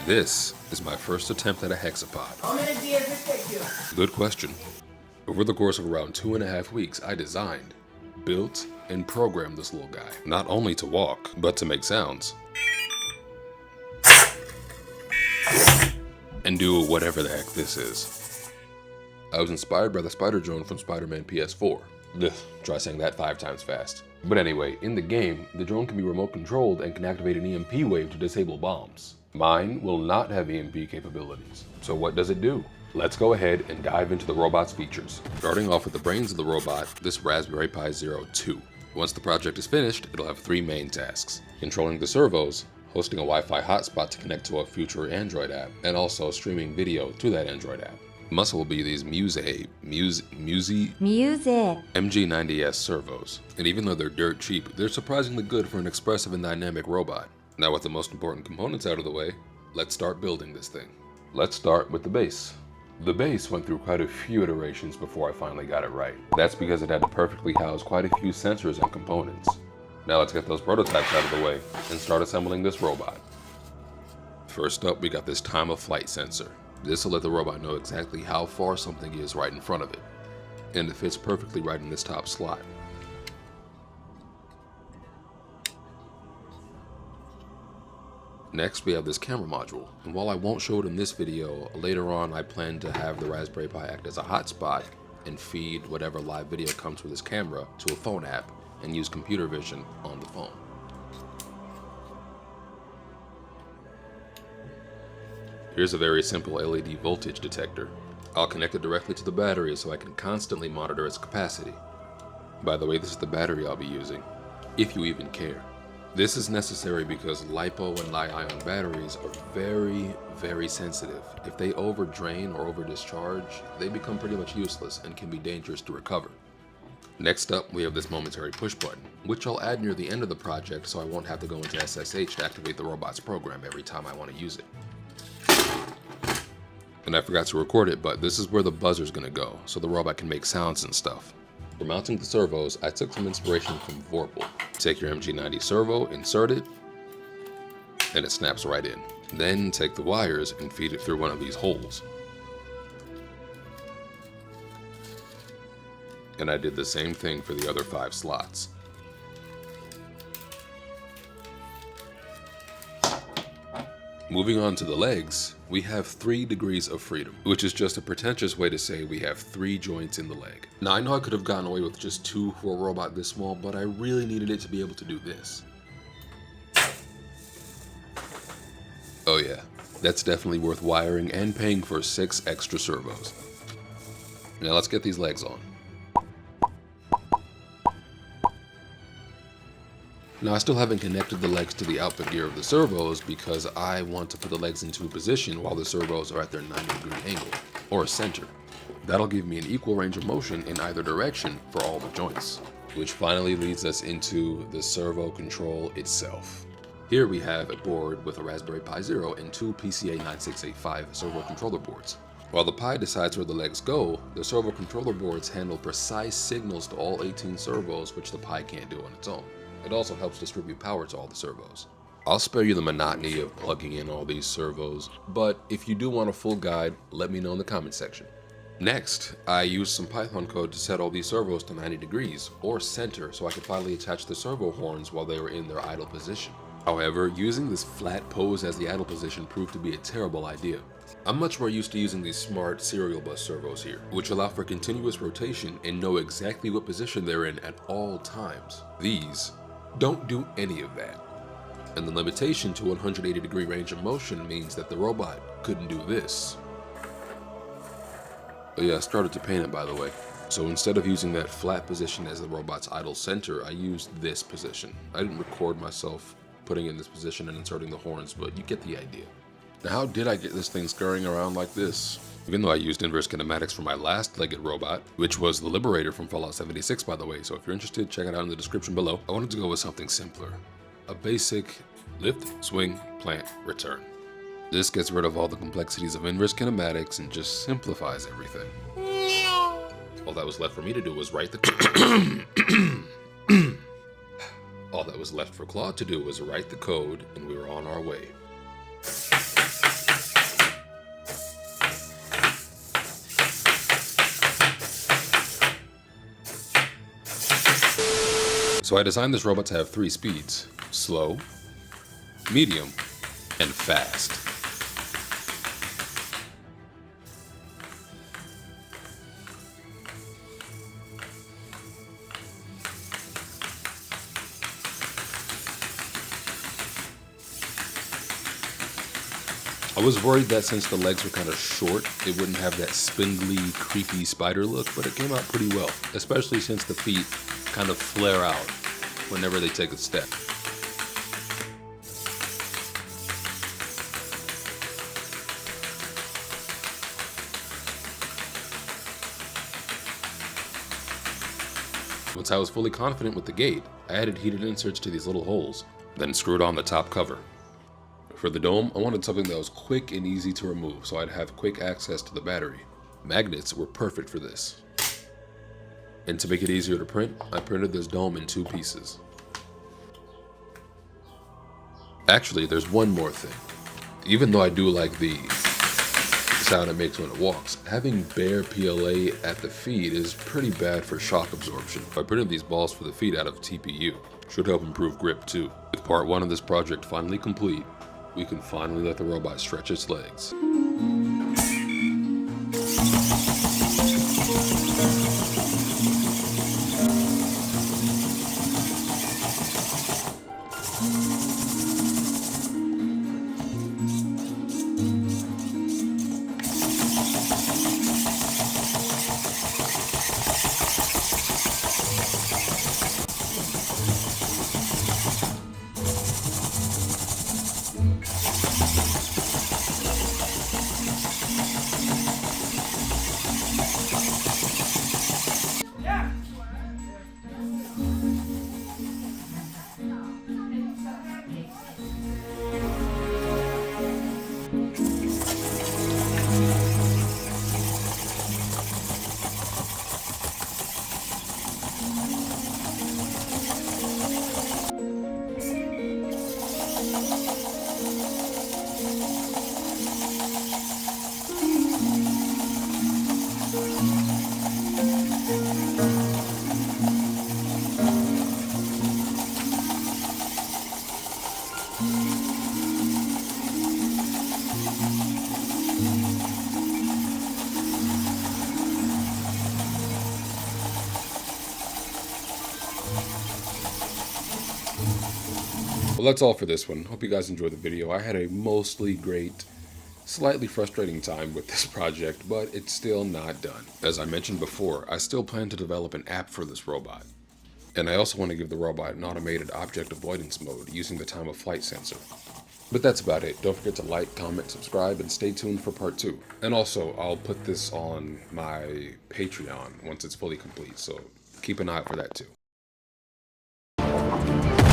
This is my first attempt at a hexapod. How many days it take you? Good question. Over the course of around 2.5 weeks, I designed, built, and programmed this little guy. Not only to walk, but to make sounds. And do whatever the heck this is. I was inspired by the spider drone from Spider-Man PS4. Ugh, try saying that 5 times fast. But anyway, in the game, the drone can be remote controlled and can activate an EMP wave to disable bombs. Mine will not have EMP capabilities. So what does it do? Let's go ahead and dive into the robot's features. Starting off with the brains of the robot, this Raspberry Pi Zero 2. Once the project is finished, it'll have 3 main tasks: controlling the servos, hosting a Wi-Fi hotspot to connect to a future Android app, and also streaming video to that Android app. Muscle will be these Music MG90S servos, and even though they're dirt cheap, they're surprisingly good for an expressive and dynamic robot. Now with the most important components out of the way, let's start building this thing. Let's start with the base. The base went through quite a few iterations before I finally got it right. That's because it had to perfectly house quite a few sensors and components. Now let's get those prototypes out of the way and start assembling this robot. First up, we got this time of flight sensor. This will let the robot know exactly how far something is right in front of it, and it fits perfectly right in this top slot. Next, we have this camera module, and while I won't show it in this video, later on I plan to have the Raspberry Pi act as a hotspot and feed whatever live video comes with this camera to a phone app and use computer vision on the phone. Here's a very simple LED voltage detector. I'll connect it directly to the battery so I can constantly monitor its capacity. By the way, this is the battery I'll be using, if you even care. This is necessary because LiPo and Li-ion batteries are very, very sensitive. If they overdrain or overdischarge, they become pretty much useless and can be dangerous to recover. Next up, we have this momentary push button, which I'll add near the end of the project so I won't have to go into SSH to activate the robot's program every time I want to use it. And I forgot to record it, but this is where the buzzer's gonna go, so the robot can make sounds and stuff. For mounting the servos, I took some inspiration from Vorpal. Take your MG90 servo, insert it, and it snaps right in. Then take the wires and feed it through one of these holes. And I did the same thing for the other 5 slots. Moving on to the legs, we have 3 degrees of freedom, which is just a pretentious way to say we have 3 joints in the leg. Now I know I could have gotten away with just 2 for a robot this small, but I really needed it to be able to do this. Oh yeah, that's definitely worth wiring and paying for 6 extra servos. Now let's get these legs on. Now I still haven't connected the legs to the output gear of the servos because I want to put the legs into a position while the servos are at their 90-degree angle, or center. That'll give me an equal range of motion in either direction for all the joints. Which finally leads us into the servo control itself. Here we have a board with a Raspberry Pi Zero and 2 PCA 9685 servo controller boards. While the Pi decides where the legs go, the servo controller boards handle precise signals to all 18 servos, which the Pi can't do on its own. It also helps distribute power to all the servos. I'll spare you the monotony of plugging in all these servos, but if you do want a full guide, let me know in the comment section. Next, I used some Python code to set all these servos to 90 degrees, or center, so I could finally attach the servo horns while they were in their idle position. However, using this flat pose as the idle position proved to be a terrible idea. I'm much more used to using these smart serial bus servos here, which allow for continuous rotation and know exactly what position they're in at all times. These don't do any of that. And the limitation to 180-degree range of motion means that the robot couldn't do this. Oh yeah, I started to paint it by the way. So instead of using that flat position as the robot's idle center, I used this position. I didn't record myself putting it in this position and inserting the horns, but you get the idea. Now how did I get this thing scurrying around like this? Even though I used inverse kinematics for my last legged robot, which was the Liberator from Fallout 76 by the way, so if you're interested, check it out in the description below. I wanted to go with something simpler. A basic lift, swing, plant, return. This gets rid of all the complexities of inverse kinematics and just simplifies everything. All that was left for me to do was write the All that was left for Claude to do was write the code, and we were on our way. So I designed this robot to have 3 speeds: slow, medium, and fast. I was worried that since the legs were kind of short, it wouldn't have that spindly, creepy spider look, but it came out pretty well, especially since the feet kind of flare out whenever they take a step. Once I was fully confident with the gate, I added heated inserts to these little holes, then screwed on the top cover. For the dome, I wanted something that was quick and easy to remove, so I'd have quick access to the battery. Magnets were perfect for this. And to make it easier to print, I printed this dome in 2 pieces. Actually, there's one more thing. Even though I do like the sound it makes when it walks, having bare PLA at the feet is pretty bad for shock absorption. I printed these balls for the feet out of TPU. Should help improve grip too. With part 1 of this project finally complete, we can finally let the robot stretch its legs. Well, that's all for this one. Hope you guys enjoyed the video. I had a mostly great, slightly frustrating time with this project, but it's still not done. As I mentioned before, I still plan to develop an app for this robot. And I also want to give the robot an automated object avoidance mode using the time of flight sensor. But that's about it. Don't forget to like, comment, subscribe, and stay tuned for part 2. And also, I'll put this on my Patreon once it's fully complete, so keep an eye out for that too.